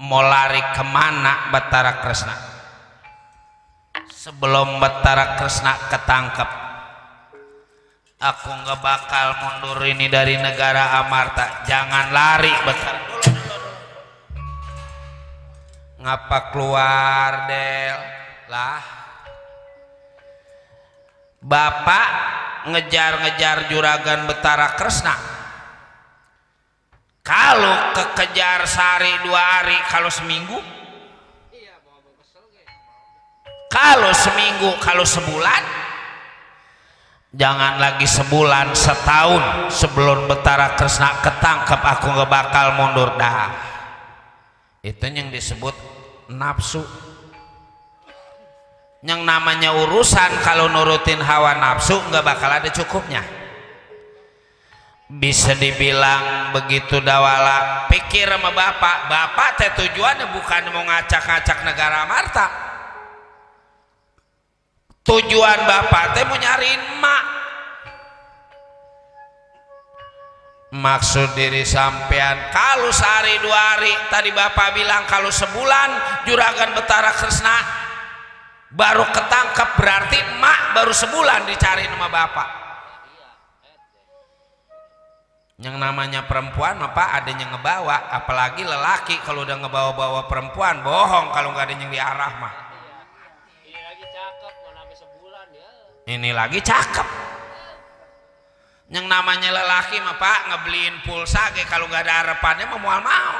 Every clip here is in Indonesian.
mau lari kemana Bathara Kresna sebelum Bathara Kresna ketangkep. Aku nggak bakal mundur ini dari negara Amarta. Jangan lari Bathara. Ngapa keluar Del lah? Bapak ngejar-ngejar juragan Bathara Kresna. Kalau kekejar sehari 2 hari, kalau seminggu, kalau seminggu, kalau sebulan, jangan lagi sebulan, setahun sebelum Bathara Kresna ketangkep aku nggak bakal mundur dah. Itu yang disebut nafsu. Yang namanya urusan kalau nurutin hawa nafsu nggak bakal ada cukupnya. Bisa dibilang begitu dawala pikir sama bapak teh tujuannya bukan mau ngacak-ngacak negara Amarta. Tujuan bapak teh mau nyariin emak. Maksud diri sampean kalau sehari 2 hari, tadi bapak bilang kalau sebulan juragan Bathara Kresna baru ketangkep, berarti emak baru sebulan dicari sama bapak. Yang namanya perempuan apa ada yang ngebawa, apalagi lelaki kalau udah ngebawa-bawa perempuan bohong kalau nggak ada yang diarah mah. Ini lagi cakep, mau sampai sebulan ya. Ini lagi cakep. Yang namanya lelaki mah Pak ngebeliin pulsa kayak kalau nggak ada harapannya mau mau.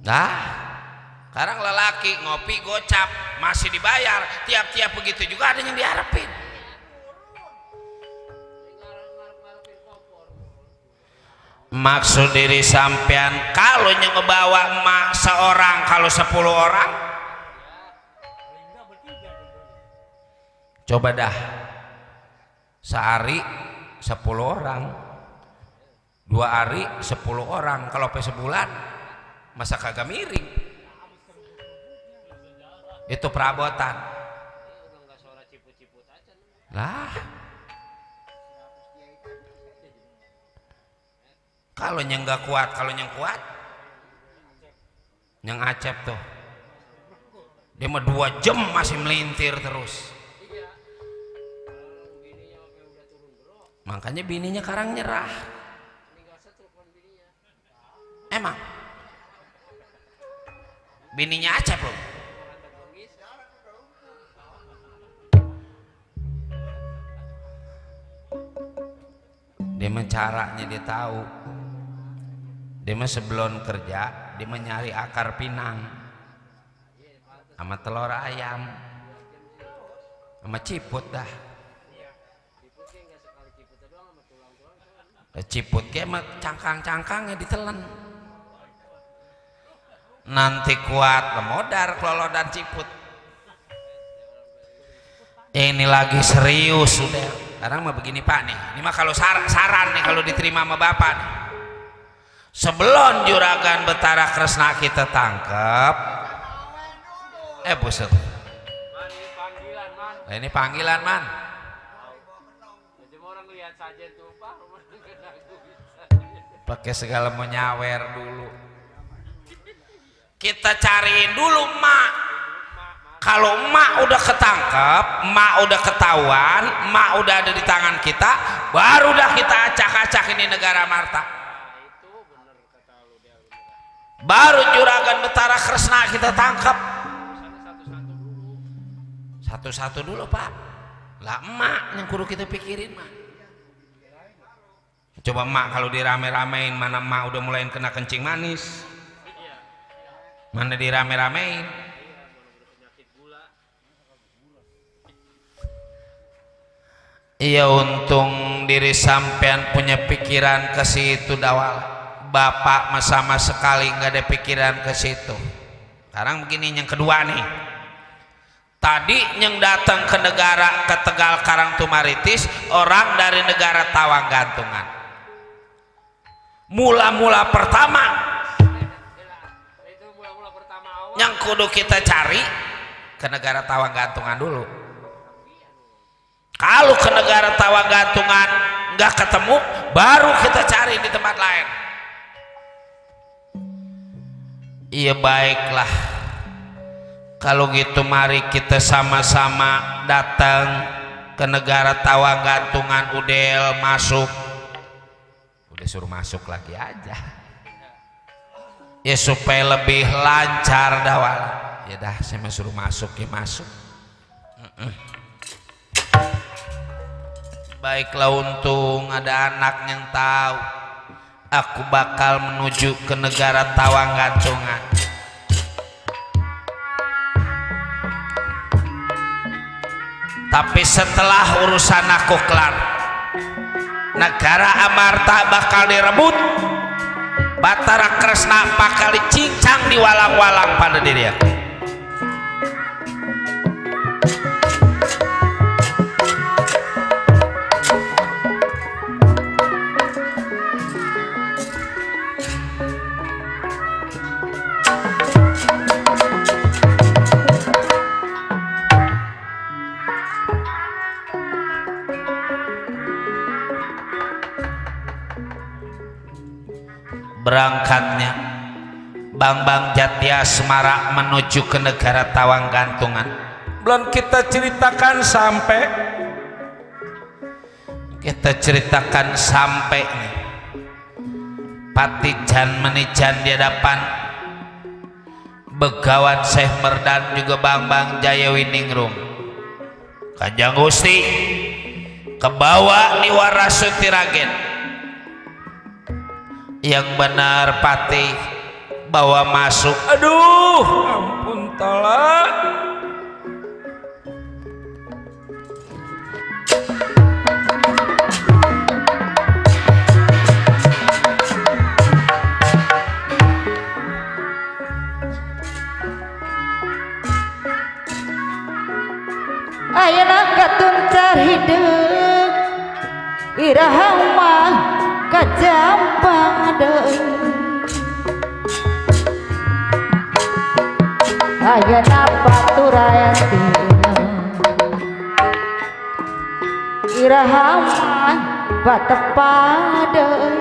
Nah, sekarang lelaki ngopi gocap masih dibayar, tiap-tiap begitu juga ada yang diharapin. Maksud diri sampean kalau yang ngebawa emak seorang, kalau 10 orang, coba dah sehari 10 orang, 2 hari 10 orang, kalau sampai sebulan masa kagak miring. Itu perabotan lah. Kalau yang nggak kuat, kalau yang kuat yang Acep tuh dia mah 2 jam masih melintir terus. Makanya bininya sekarang nyerah. Emang bininya Acep loh. Dia mah caranya dia tahu. Dia mah sebelum kerja dia mah nyari akar pinang sama telur ayam sama ciput dah. Ciput kayak mah cangkang-cangkangnya ditelan. Nanti kuat lemodar kelolodan ciput. Ini lagi serius sudah. Sekarang mah begini Pak nih. Ini mah kalau saran nih kalau diterima sama Bapak nih. Sebelum juragan Bathara Kresna kita tangkap, buset. Ini panggilan man. Pakai segala menyawer dulu. Kita cariin dulu emak. Kalau emak udah ketangkep, emak udah ketahuan, emak udah ada di tangan kita, baru dah kita acak-acak ini negara Amarta. Baru juragan Bathara Kresna kita tangkap. Satu-satu dulu Pak. Lah emak yang kudu kita pikirin mah. Coba emak kalau dirame-ramein, mana emak udah mulai kena kencing manis, mana dirame-ramein. Iya, untung diri sampean punya pikiran ke situ dawal. Bapak mah sama sekali nggak ada pikiran ke situ. Sekarang begini yang kedua nih. Tadi yang datang ke negara ke Tegal Karangtumaritis orang dari negara Tawang Gantungan. Mula-mula pertama yang kudu kita cari ke negara Tawang Gantungan dulu. Kalau ke negara Tawang Gantungan nggak ketemu, baru kita cari di tempat lain. Iya baiklah, kalau gitu mari kita sama-sama datang ke negara Tawanggantungan. Udel masuk, udah suruh masuk lagi aja ya supaya lebih lancar dawal. Ya dah, saya suruh masuk ya masuk. Baiklah, untung ada anak yang tahu aku bakal menuju ke negara Tawanggantungan. Tapi setelah urusan aku kelar, negara Amarta bakal direbut, Batara Kresna bakal dicincang diwalang-walang pada diri aku. Berangkatnya Bang Jatya Semara menuju ke negara Tawanggantungan. Belum kita ceritakan sampai nih Pati Jan Menijan di hadapan Begawan Syekh Merdan juga Bang Jaya Winingrum. Kanjeng Gusti kebawa di Warasuti Ragen. Yang benar Pati bawa masuk. Aduh ampun tolak. Ayeuna katuncar hideung iraha mah kajampang deui. Ayeuna paturayatina iraha mah patepa deui.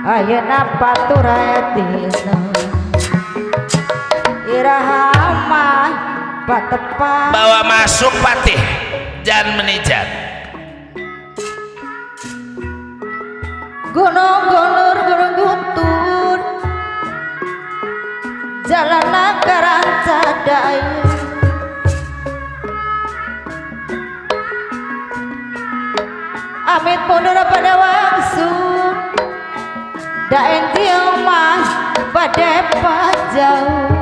Ayeuna paturayatina iraha mah patepa. Bawa masuk Patih Jan Menijan. Gunung guntur jalana karancadai. Amit mundur pada wangsul daeng tiung mah pada pajauh.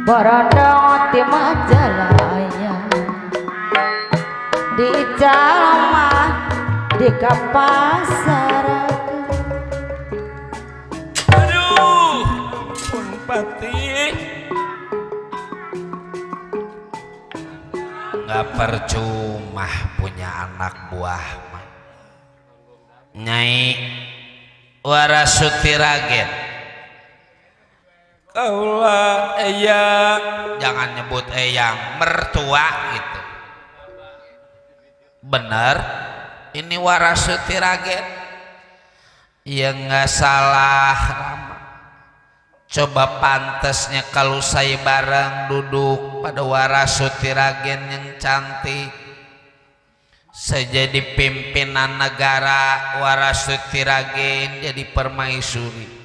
Borondong di Majalaya di Jalma di Kapasaraga. Aduh pun Patih, nggak percuma punya anak buah mah. Nyai Warasuti Ragen, kaulah eyang, jangan nyebut eyang, mertua gitu. Bener, ini Warasuti Ragen. Ya nggak salah Rama. Coba pantasnya kalau saya bareng duduk pada Warasuti Ragen yang cantik. Saya jadi pimpinan negara, Warasuti Ragen jadi permaisuri.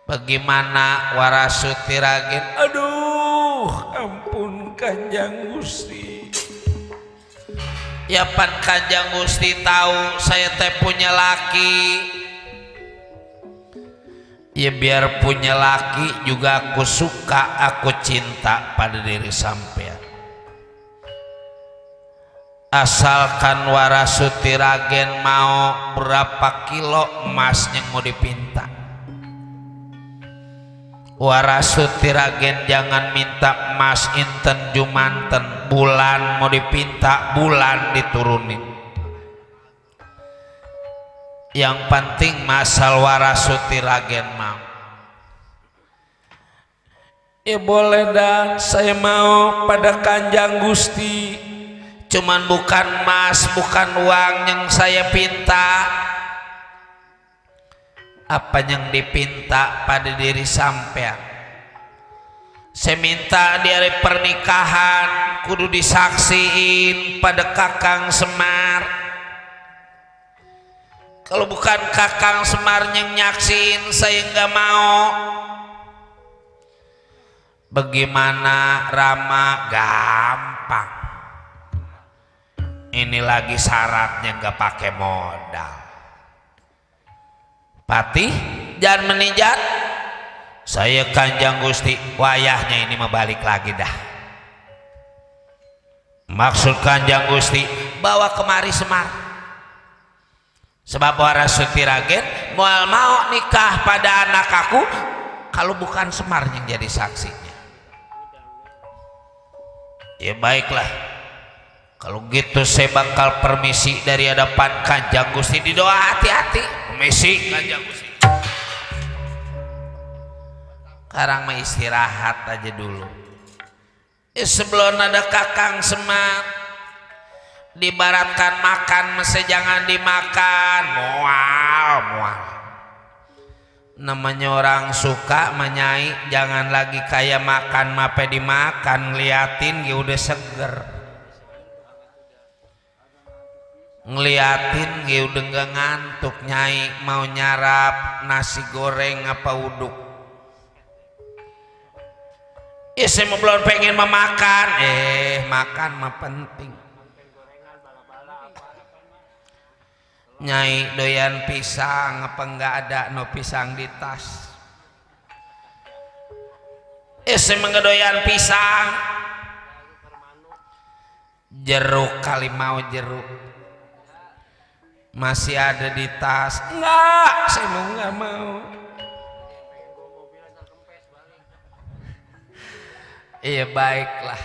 Bagaimana Warasuti Ragen? Aduh ampun Kanjeng Gusti. Ya pan Kanjeng Gusti tahu saya teh punya laki. Ya biar punya laki juga aku suka, aku cinta pada diri sampean. Asalkan Warasuti Ragen mau berapa kilo emas yang mau dipinta. Warasuti Ragen jangan minta emas inten jumanten, bulan mau dipinta bulan diturunin. Yang penting masal Warasuti Ragen mau. Ya boleh dah, saya mau pada Kanjang Gusti. Cuman bukan emas, bukan uang yang saya pinta. Apa yang dipinta pada diri sampean? Saya minta di hari pernikahan kudu disaksiin pada Kakang Semar. Kalau bukan Kakang Semar yang nyaksiin, saya nggak mau. Bagaimana Rama? Gampang. Ini lagi syaratnya nggak pakai modal. Patih, jangan menijat. Saya Kanjang Gusti, wayahnya ini membalik lagi dah. Maksud Kanjang Gusti, bawa kemari Semar. Sebab waras Sutiragen mau nikah pada anak aku, kalau bukan Semar yang jadi saksinya. Ya baiklah, kalau gitu saya bakal permisi dari hadapan Kanjang Gusti. Di doa hati-hati. Permisi Kanjang Gusti. Sekarang mah istirahat aja dulu. Sebelum ada Kakang Semar, dibaratkan makan mesti jangan dimakan. Mual. Namanya orang suka menyai, jangan lagi kayak makan mape dimakan, ngeliatin ya udah seger. Ngeliatin ya udah nggak ngantuk. Nyai mau nyarap nasi goreng apa uduk. Saya mau belum pengen memakan. Makan mah penting. Nyai doyan pisang apa enggak ada no pisang di tas. Saya mah doyan pisang. Jeruk kali mau jeruk. Masih ada di tas. Enggak, saya mau enggak mau. Iya baiklah.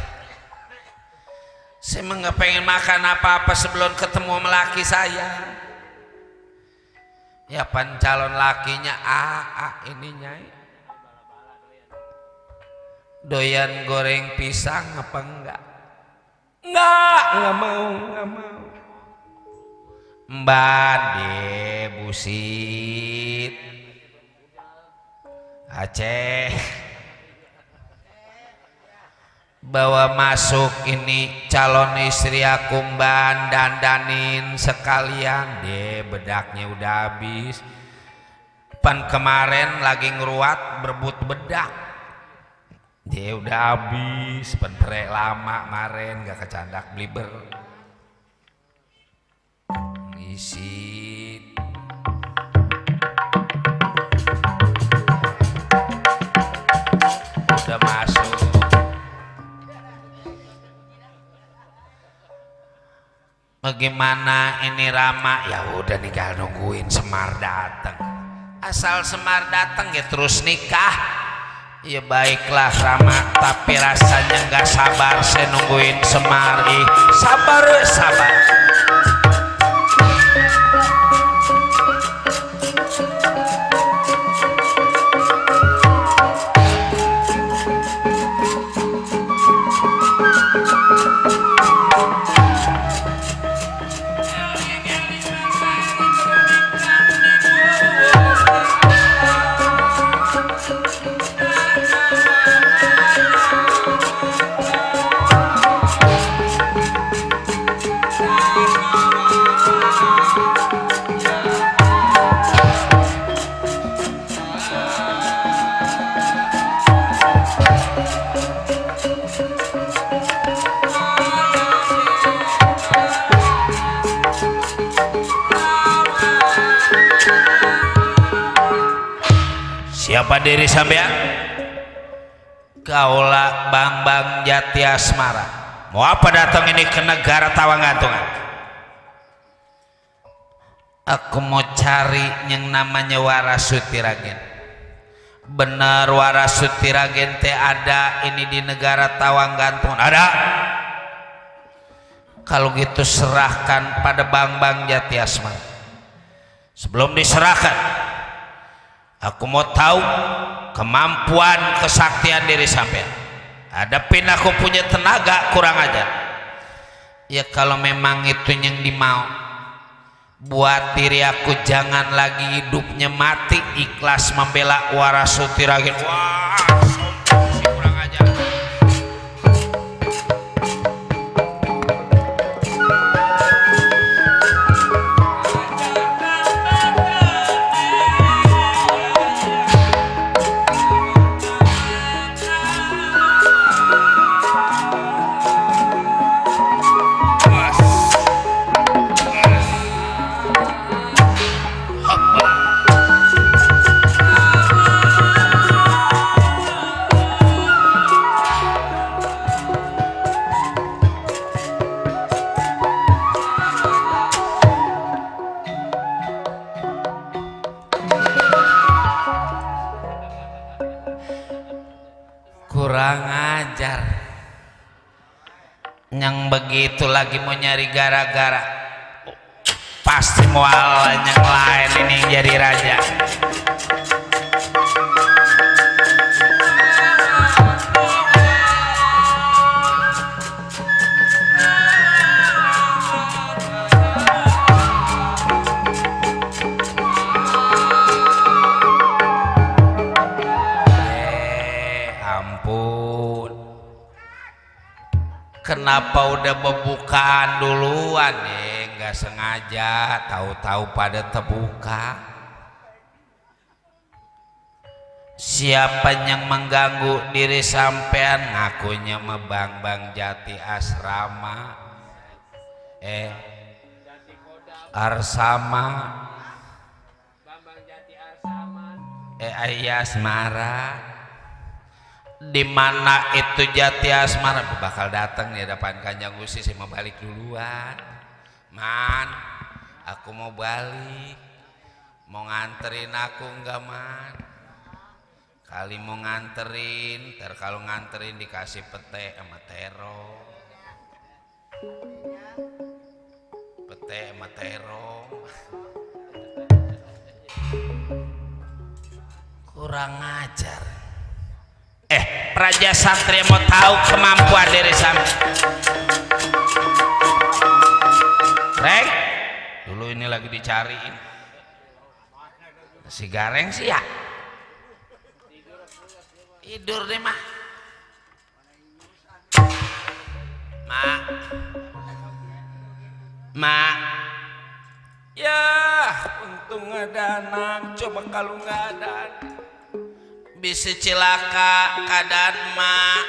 Saya mah enggak pengen makan apa-apa sebelum ketemu sama laki saya. Ya pan calon lakinya ini Nyai. Doyan goreng pisang apa enggak? Enggak mau. Mbak busit Aceh bawa masuk ini calon istri aku Mbak, dandanin sekalian bedaknya udah habis. Pan kemarin lagi ngeruat berebut bedak, udah habis. Pan perek lama kemarin gak kecandak bliber ngisi. Udah masuk. Bagaimana ini Rama? Ya udah tinggal nungguin Semar datang. Asal Semar datang ya terus nikah. Ya baiklah Rama, tapi rasanya nggak sabar saya nungguin Semar. Sabar. Siapa diri sampean? Kaula Bambang Jati Asmara. Mau apa datang ini ke negara Tawanggantungan? Aku mau cari yang namanya Waras Sutiragen. Benar Waras Sutiragen teh ada ini di negara Tawanggantungan? Ada. Kalau gitu serahkan pada Bambang Jati Asmara. Sebelum diserahkan, Aku mau tahu kemampuan kesaktian diri sampean. Hadapin aku punya tenaga kurang ajar. Ya kalau memang itu yang dimau, buat diri aku jangan lagi hidupnya mati, ikhlas membela warasuti ragin. Wah, sombong si kurang ajar. Kurang ajar, yang begitu lagi mau nyari gara-gara, pasti mual yang lain ini yang jadi raja. Kenapa udah pembukaan duluan? Nggak sengaja, tahu-tahu pada terbuka. Siapa yang mengganggu diri sampean? Ngakunya mebang-bang jati asrama, arsama, Bambang Jati Arsaman. Asmara. Di mana itu Jati Asmara? Bakal datang di depan Kanjeng Gusti. Saya mau balik duluan, man. Aku mau balik. Mau nganterin aku enggak, man? Kali mau nganterin, ntar kalau nganterin dikasih pete sama terong. Pete sama terong. Kurang ajar. Praja Satria mau tahu kemampuan diri sampean. Reng, dulu ini lagi dicariin. Si Gareng sih ya. Tidur deh mah. Mak. Ya, untung ada anak. Coba kalau nggak ada, bisa celaka keadaan mak.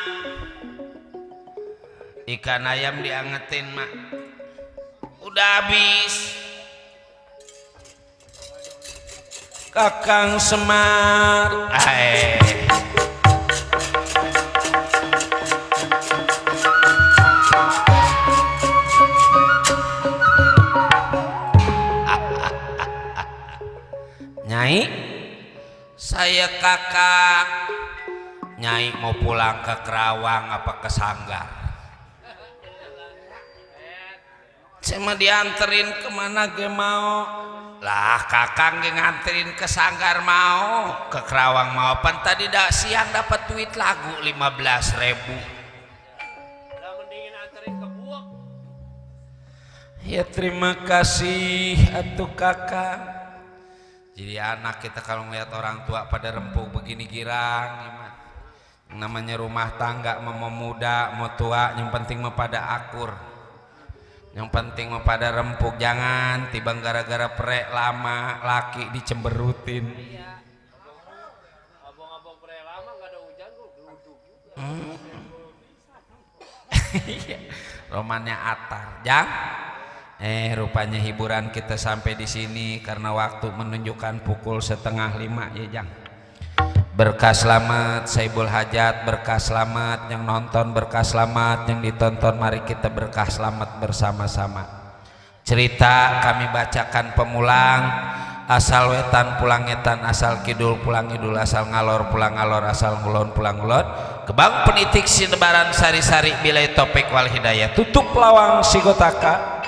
Ikan ayam diangetin mak, udah habis. Kakang Semar, Nyai, saya kakak. Nyai mau pulang ke Kerawang apa ke Sanggar? Saya mau dianterin kemana ge mau? Lah kakang ge nganterin ke Sanggar mau, ke Kerawang mau. Pan tadi dah siang dapat duit lagu 15.000. Lah mendingin anterin ke Buak. Ya terima kasih atuh kakak. Jadi anak kita kalau ngeliat orang tua pada rempuk begini girang, gimana? Namanya rumah tangga mau muda mau tua, yang penting mau pada akur, yang penting mau pada rempuk. Jangan tiba gara-gara prek lama laki dicemberutin. Abang-abang pre lama nggak ada hujan tuh geluduk juga. Romannya Atar, jang. Rupanya hiburan kita sampai di sini karena waktu menunjukkan pukul 4:30 ya jang. Berkah selamat Saibul Hajat, berkah selamat yang nonton, berkah selamat yang ditonton. Mari kita berkah selamat bersama-sama. Cerita kami bacakan pemulang. Asal wetan pulang etan, asal kidul pulang idul, asal ngalor pulang ngalor, asal ngulon pulang ngulon. Kebang penitik sinebaran sari-sari bilai topik wal hidayah. Tutup lawang sigotaka.